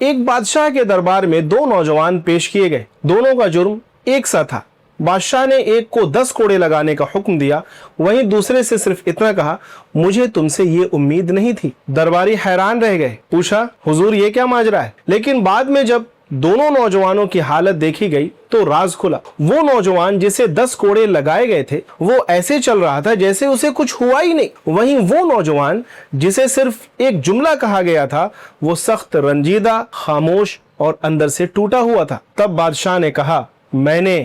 ایک بادشاہ کے دربار میں دو نوجوان پیش کیے گئے، دونوں کا جرم ایک سا تھا۔ بادشاہ نے ایک کو 10 کوڑے لگانے کا حکم دیا، وہیں دوسرے سے صرف اتنا کہا مجھے تم سے یہ امید نہیں تھی۔ درباری حیران رہ گئے، پوچھا حضور یہ کیا ماجرا ہے؟ لیکن بعد میں جب دونوں نوجوانوں کی حالت دیکھی گئی تو راز کھلا۔ وہ نوجوان جسے 10 کوڑے لگائے گئے تھے وہ ایسے چل رہا تھا جیسے اسے کچھ ہوا ہی نہیں، وہیں وہ نوجوان جسے صرف ایک جملہ کہا گیا تھا وہ سخت رنجیدہ، خاموش اور اندر سے ٹوٹا ہوا تھا۔ تب بادشاہ نے کہا میں نے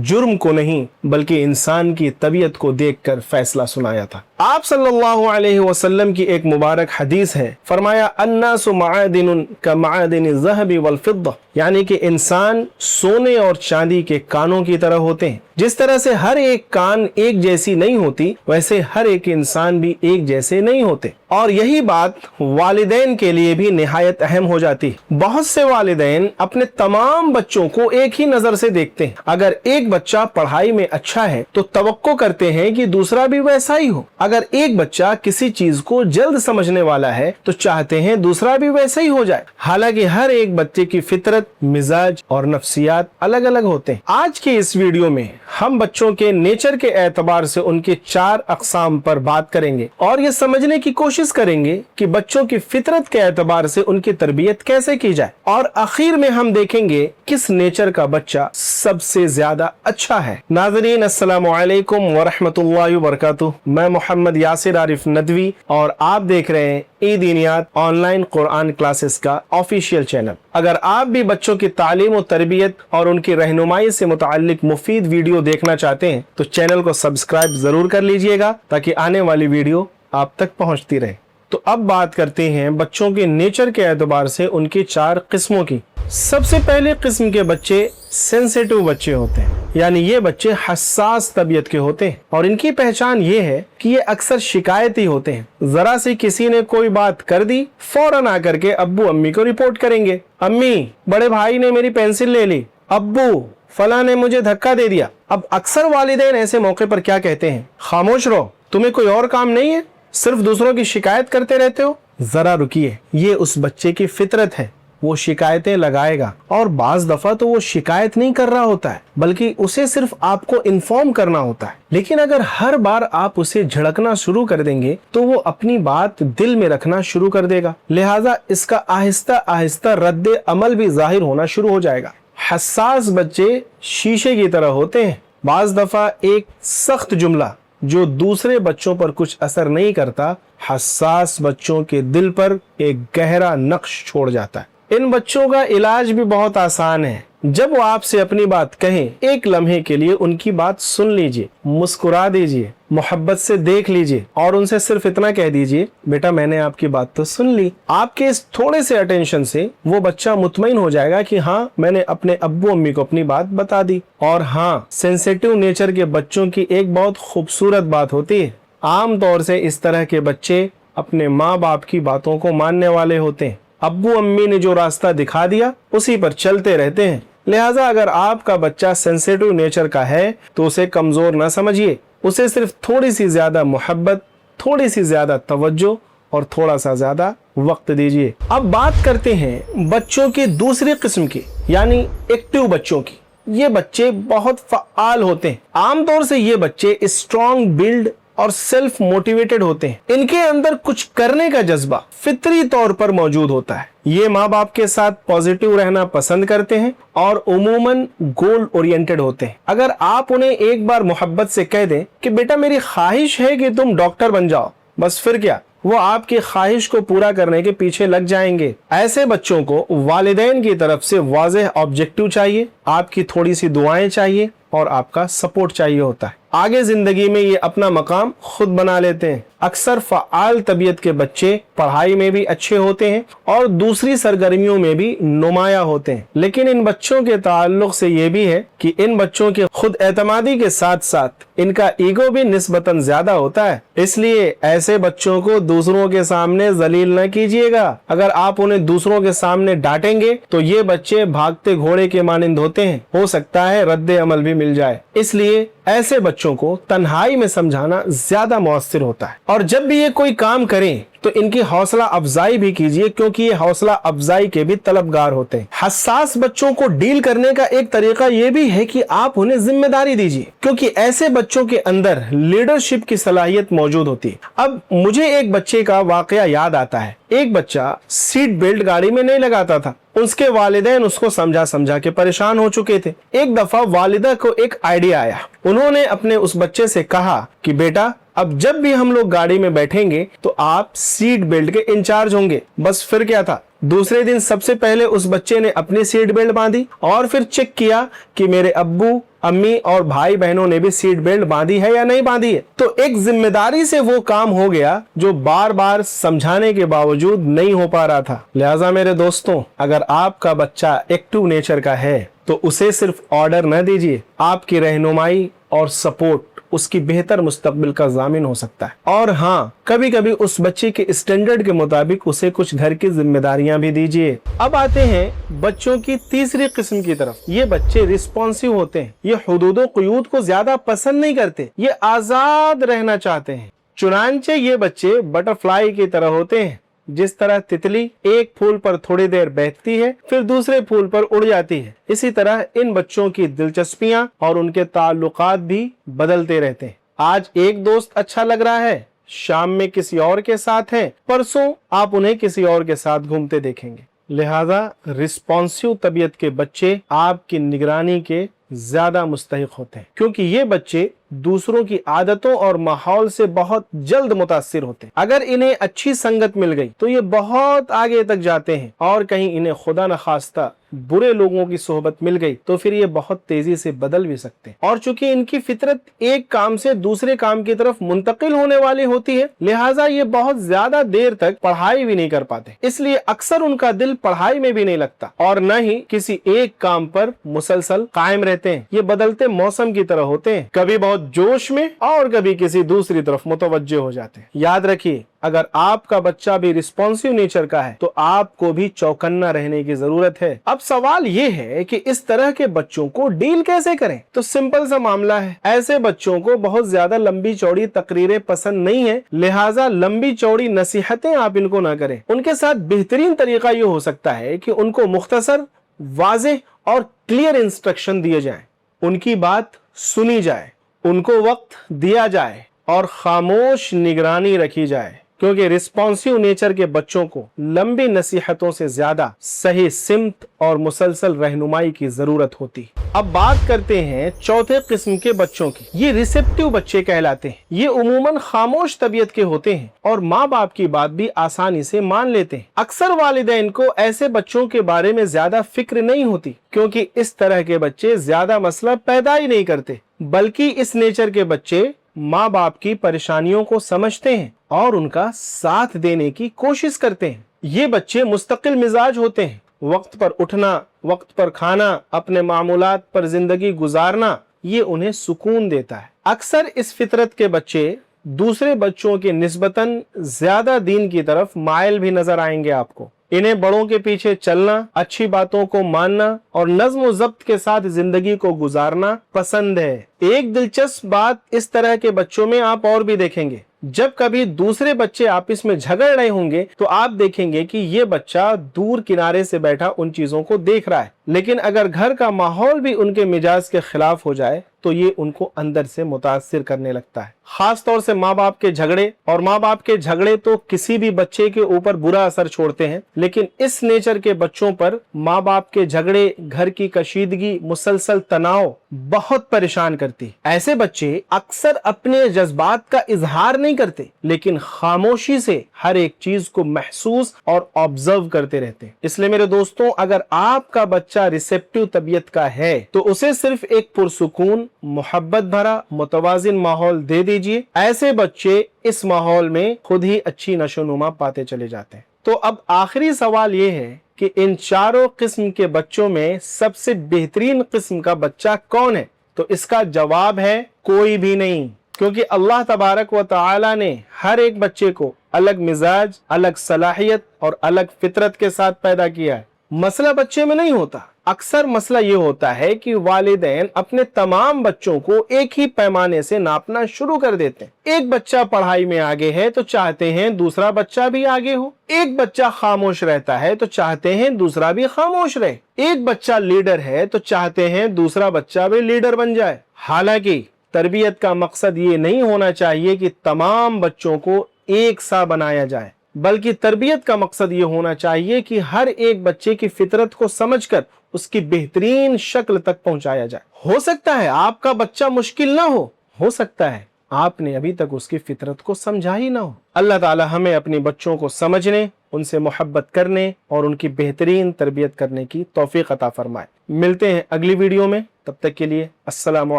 جرم کو نہیں بلکہ انسان کی طبیعت کو دیکھ کر فیصلہ سنایا تھا۔ آپ صلی اللہ علیہ وسلم کی ایک مبارک حدیث ہے، فرمایا الناس معادن کمعادن الذهب والفضة، یعنی کہ انسان سونے اور چاندی کے کانوں کی طرح ہوتے ہیں۔ جس طرح سے ہر ایک کان ایک جیسی نہیں ہوتی ویسے ہر ایک انسان بھی ایک جیسے نہیں ہوتے، اور یہی بات والدین کے لیے بھی نہایت اہم ہو جاتی ہے۔ بہت سے والدین اپنے تمام بچوں کو ایک ہی نظر سے دیکھتے ہیں۔ اگر ایک بچہ پڑھائی میں اچھا ہے تو توقع کرتے ہیں کہ دوسرا بھی ویسا ہی ہو، اگر ایک بچہ کسی چیز کو جلد سمجھنے والا ہے تو چاہتے ہیں دوسرا بھی ویسا ہی ہو جائے، حالانکہ ہر ایک بچے کی فطرت، مزاج اور نفسیات الگ الگ ہوتے ہیں۔ آج کی اس ویڈیو میں ہم بچوں کے نیچر کے اعتبار سے ان کے 4 اقسام پر بات کریں گے اور یہ سمجھنے کی کوشش کریں گے کہ بچوں کی فطرت کے اعتبار سے ان کی تربیت کیسے کی جائے، اور آخر میں ہم دیکھیں گے کس نیچر کا بچہ سب سے زیادہ اچھا ہے۔ ناظرین السلام علیکم ورحمۃ اللہ وبرکاتہ، میں محمد یاسر عارف ندوی اور آپ دیکھ رہے ہیں ای دینیات آن لائن قرآن کلاسز کا آفیشیل چینل۔ اگر آپ بھی بچوں کی تعلیم و تربیت اور ان کی رہنمائی سے متعلق مفید ویڈیو دیکھنا چاہتے ہیں تو چینل کو سبسکرائب ضرور کر لیجئے گا تاکہ آنے والی ویڈیو آپ تک پہنچتی رہے۔ تو اب بات کرتے ہیں بچوں کے نیچر کے اعتبار سے ان کی 4 قسموں کی۔ سب سے پہلے قسم کے بچے سینسیٹیو بچے ہوتے ہیں، یعنی یہ بچے حساس طبیعت کے ہوتے ہیں، اور ان کی پہچان یہ ہے کہ یہ اکثر شکایتی ہوتے ہیں۔ ذرا سی کسی نے کوئی بات کر دی فوراً آ کر کے ابو امی کو رپورٹ کریں گے، امی بڑے بھائی نے میری پینسل لے لی، ابو فلاں نے مجھے دھکا دے دیا۔ اب اکثر والدین ایسے موقع پر کیا کہتے ہیں؟ خاموش رہو، تمہیں کوئی اور کام نہیں ہے، صرف دوسروں کی شکایت کرتے رہتے ہو۔ ذرا رکیے، یہ اس بچے کی فطرت ہے، وہ شکایتیں لگائے گا، اور بعض دفعہ تو وہ شکایت نہیں کر رہا ہوتا ہے بلکہ اسے صرف آپ کو انفارم کرنا ہوتا ہے۔ لیکن اگر ہر بار آپ اسے جھڑکنا شروع کر دیں گے تو وہ اپنی بات دل میں رکھنا شروع کر دے گا، لہٰذا اس کا آہستہ آہستہ رد عمل بھی ظاہر ہونا شروع ہو جائے گا۔ حساس بچے شیشے کی طرح ہوتے ہیں، بعض دفعہ ایک سخت جملہ جو دوسرے بچوں پر کچھ اثر نہیں کرتا حساس بچوں کے دل پر ایک گہرا نقش چھوڑ جاتا ہے۔ ان بچوں کا علاج بھی بہت آسان ہے۔ جب وہ آپ سے اپنی بات کہیں، ایک لمحے کے لیے ان کی بات سن لیجئے، مسکرا دیجئے، محبت سے دیکھ لیجئے اور ان سے صرف اتنا کہہ دیجئے بیٹا میں نے آپ کی بات تو سن لی۔ آپ کے اس تھوڑے سے اٹینشن سے وہ بچہ مطمئن ہو جائے گا کہ ہاں میں نے اپنے ابو امی کو اپنی بات بتا دی۔ اور ہاں، سینسیٹیو نیچر کے بچوں کی ایک بہت خوبصورت بات ہوتی ہے، عام طور سے اس طرح کے بچے اپنے ماں باپ کی باتوں کو ماننے والے ہوتے ہیں۔ ابو امی نے جو راستہ دکھا دیا اسی پر چلتے رہتے ہیں، لہٰذا اگر آپ کا بچہ سینسیٹیو نیچر کا ہے تو اسے کمزور نہ سمجھیے، اسے صرف تھوڑی سی زیادہ محبت، تھوڑی سی زیادہ توجہ اور تھوڑا سا زیادہ وقت دیجیے۔ اب بات کرتے ہیں بچوں کی دوسری قسم کی، یعنی ایکٹیو بچوں کی۔ یہ بچے بہت فعال ہوتے ہیں، عام طور سے یہ بچے اسٹرانگ بلڈ اور سیلف موٹیویٹڈ ہوتے ہیں، ان کے اندر کچھ کرنے کا جذبہ فطری طور پر موجود ہوتا ہے۔ یہ ماں باپ کے ساتھ پازیٹیو رہنا پسند کرتے ہیں اور عموماً گول اورینٹڈ ہوتے ہیں۔ اگر آپ انہیں ایک بار محبت سے کہہ دیں کہ بیٹا میری خواہش ہے کہ تم ڈاکٹر بن جاؤ، بس پھر کیا، وہ آپ کی خواہش کو پورا کرنے کے پیچھے لگ جائیں گے۔ ایسے بچوں کو والدین کی طرف سے واضح آبجیکٹو چاہیے، آپ کی تھوڑی سی دعائیں چاہیے اور آپ کا سپورٹ چاہیے ہوتا ہے۔ آگے زندگی میں یہ اپنا مقام خود بنا لیتے ہیں۔ اکثر فعال طبیعت کے بچے پڑھائی میں بھی اچھے ہوتے ہیں اور دوسری سرگرمیوں میں بھی نمایاں ہوتے ہیں، لیکن ان بچوں کے تعلق سے یہ بھی ہے کہ ان بچوں کے خود اعتمادی کے ساتھ ساتھ ان کا ایگو بھی نسبتاً زیادہ ہوتا ہے، اس لیے ایسے بچوں کو دوسروں کے سامنے ذلیل نہ کیجیے گا۔ اگر آپ انہیں دوسروں کے سامنے ڈانٹیں گے تو یہ بچے بھاگتے گھوڑے کے مانند ہوتے ہیں، ہو سکتا ہے رد عمل بھی مل جائے، اس لیے ایسے بچوں کو تنہائی میں سمجھانا زیادہ مؤثر ہوتا ہے۔ اور جب بھی یہ کوئی کام کریں तो इनकी हौसला अफजाई भी कीजिए, क्योंकि ये हौसला अफजाई के भी तलबगार होते हैं। हसास बच्चों को डील करने का एक तरीका ये भी है कि आप उन्हें जिम्मेदारी दीजिए, क्योंकि ऐसे बच्चों के अंदर लीडरशिप की सलाहियत मौजूद होती है। अब मुझे एक बच्चे का वाकया याद आता है। एक बच्चा सीट बेल्ट गाड़ी में नहीं लगाता था। उसके वालिदैन उसको समझा समझा के परेशान हो चुके थे। एक दफा वालिदा को एक आइडिया आया। उन्होंने अपने उस बच्चे से कहा कि बेटा, अब जब भी हम लोग गाड़ी में बैठेंगे तो आप सीट बेल्ट के इंचार्ज होंगे। बस फिर क्या था, दूसरे दिन सबसे पहले उस बच्चे ने अपनी सीट बेल्ट बांधी और फिर चेक किया कि मेरे अब्बू, अम्मी और भाई बहनों ने भी सीट बेल्ट बांधी है या नहीं बांधी है। तो एक जिम्मेदारी से वो काम हो गया जो बार बार समझाने के बावजूद नहीं हो पा रहा था। लिहाजा मेरे दोस्तों, अगर आपका बच्चा एक्टिव नेचर का है तो उसे सिर्फ ऑर्डर न दीजिए, आपकी रहनुमाई और सपोर्ट उसकी बेहतर मुस्तकबिल का जामिन हो सकता है। और हाँ, कभी कभी उस बच्चे के स्टैंडर्ड के मुताबिक उसे कुछ घर की जिम्मेदारियां भी दीजिए। अब आते हैं बच्चों की तीसरी किस्म की तरफ। ये बच्चे रिस्पॉन्सिव होते हैं। ये हुदूद क़ुयूद को ज्यादा पसंद नहीं करते, ये आजाद रहना चाहते हैं। चुनांचे ये बच्चे बटरफ्लाई की तरह होते हैं। जिस तरह तितली एक फूल पर थोड़ी देर बैठती है फिर दूसरे फूल पर उड़ जाती है, इसी तरह इन बच्चों की दिलचस्पियां और उनके ताल्लुकात भी बदलते रहते हैं। आज एक दोस्त अच्छा लग रहा है, शाम में किसी और के साथ है, परसों आप उन्हें किसी और के साथ घूमते देखेंगे। लिहाजा रिस्पॉन्सिव तबीयत के बच्चे आपकी निगरानी के ज्यादा मुस्तहिक होते हैं, क्योंकि ये बच्चे दूसरों की आदतों और माहौल से बहुत जल्द मुतासिर होते हैं। अगर इन्हें अच्छी संगत मिल गई तो ये बहुत आगे तक जाते हैं, और कहीं इन्हें खुदा न खास्ता बुरे लोगों की सोहबत मिल गई तो फिर ये बहुत तेजी से बदल भी सकते हैं। और चूंकि इनकी फितरत एक काम से दूसरे काम की तरफ मुंतकिल होने वाली होती है, लिहाजा ये बहुत ज्यादा देर तक पढ़ाई भी नहीं कर पाते। इसलिए अक्सर उनका दिल पढ़ाई में भी नहीं लगता और न ही किसी एक काम पर मुसलसल कायम रहते हैं। ये बदलते मौसम की तरह होते हैं, कभी बहुत जोश में और कभी किसी दूसरी तरफ मुतवज्जे हो जाते हैं। याद रखिए, अगर आपका बच्चा भी रिस्पॉन्सिव नेचर का है तो आपको भी चौकन्ना रहने की जरूरत है। अब सवाल ये है कि इस तरह के बच्चों को डील कैसे करें? तो सिंपल सा मामला है। ऐसे बच्चों को बहुत ज्यादा लंबी चौड़ी तकरीरें पसंद नहीं है, लिहाजा लंबी चौड़ी नसीहतें आप इनको ना करें। उनके साथ बेहतरीन तरीका ये हो सकता है कि उनको मुख्तसर, वाज़ेह और क्लियर इंस्ट्रक्शन दिए जाएं, उनकी बात सुनी जाए, उनको वक्त दिया जाए और खामोश निगरानी रखी जाए, क्योंकि रिस्पॉन्सिव नेचर के बच्चों को लंबी नसीहतों से ज्यादा सही सिमत और मुसलसल रहनुमाई की जरूरत होती। अब बात करते हैं चौथे किस्म के बच्चों की। ये रिसेप्टिव बच्चे कहलाते हैं। ये उमूमन खामोश तबीयत के होते हैं और माँ बाप की बात भी आसानी से मान लेते हैं। अक्सर वालिदैन को ऐसे बच्चों के बारे में ज्यादा फिक्र नहीं होती, क्योंकि इस तरह के बच्चे ज्यादा मसला पैदा ही नहीं करते, बल्कि इस नेचर के बच्चे माँ बाप की परेशानियों को समझते हैं और उनका साथ देने की कोशिश करते हैं। ये बच्चे मुस्तकिल मिजाज होते हैं। वक्त पर उठना, वक्त पर खाना, अपने मामूलात पर जिंदगी गुजारना, ये उन्हें सुकून देता है। अक्सर इस फितरत के बच्चे दूसरे बच्चों के निस्बतन ज्यादा दीन की तरफ माइल भी नजर आएंगे आपको। इन्हें बड़ों के पीछे चलना, अच्छी बातों को मानना और नज्म व ज़ब्त के साथ जिंदगी को गुजारना पसंद है। एक दिलचस्प बात इस तरह के बच्चों में आप और भी देखेंगे। जब कभी दूसरे बच्चे आपस में झगड़ रहे होंगे तो आप देखेंगे कि ये बच्चा दूर किनारे से बैठा उन चीजों को देख रहा है, लेकिन अगर घर का माहौल भी उनके मिजाज के खिलाफ हो जाए तो ये उनको अंदर से मुतासिर करने लगता है। खास तौर से माँ बाप के झगड़े, और माँ बाप के झगड़े तो किसी भी बच्चे के ऊपर बुरा असर छोड़ते हैं, लेकिन इस नेचर के बच्चों पर माँ बाप के झगड़े, घर की कशीदगी, मुसलसल तनाव बहुत परेशान करती। ऐसे बच्चे अक्सर अपने जज्बात का इजहार नहीं करते, लेकिन खामोशी से हर एक चीज को महसूस और ऑब्जर्व करते रहते हैं। इसलिए मेरे दोस्तों, अगर आपका बच्चा रिसेप्टिव तबीयत का है तो उसे सिर्फ एक पुरसुकून, मोहब्बत भरा, मुतवाजिन माहौल दे दीजिए। ऐसे बच्चे इस माहौल में खुद ही अच्छी नशोनुमा पाते चले जाते हैं। तो अब आखिरी सवाल ये है कि इन चारों किस्म के बच्चों में सबसे बेहतरीन किस्म का बच्चा कौन है? तो इसका जवाब है कोई भी नहीं, क्योंकि अल्लाह तबारक व तआला ने हर एक बच्चे को अलग मिजाज, अलग सलाहियत और अलग फितरत के साथ पैदा किया है। मसला बच्चे में नहीं होता, अक्सर मसला ये होता है कि वालिदैन अपने तमाम बच्चों को एक ही पैमाने से नापना शुरू कर देते हैं। एक बच्चा पढ़ाई में आगे है तो चाहते हैं दूसरा बच्चा भी आगे हो, एक बच्चा खामोश रहता है तो चाहते हैं दूसरा भी खामोश रहे, एक बच्चा लीडर है तो चाहते हैं दूसरा बच्चा भी लीडर बन जाए। हालांकि तरबियत का मकसद ये नहीं होना चाहिए कि तमाम बच्चों को एक सा बनाया जाए, बल्कि तरबियत का मकसद ये होना चाहिए कि हर एक बच्चे की फितरत को समझकर उसकी बेहतरीन शक्ल तक पहुंचाया जाए। हो सकता है आपका बच्चा मुश्किल ना हो सकता है आपने अभी तक उसकी फितरत को समझा ही ना हो। अल्लाह ताला हमें अपने बच्चों को समझने, उनसे मोहब्बत करने और उनकी बेहतरीन तरबियत करने की तौफीक अता फरमाए। मिलते हैं अगली वीडियो में, तब तक के लिए अस्सलामु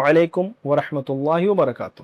अलैकुम व रहमतुल्लाहि व बरकातुहू।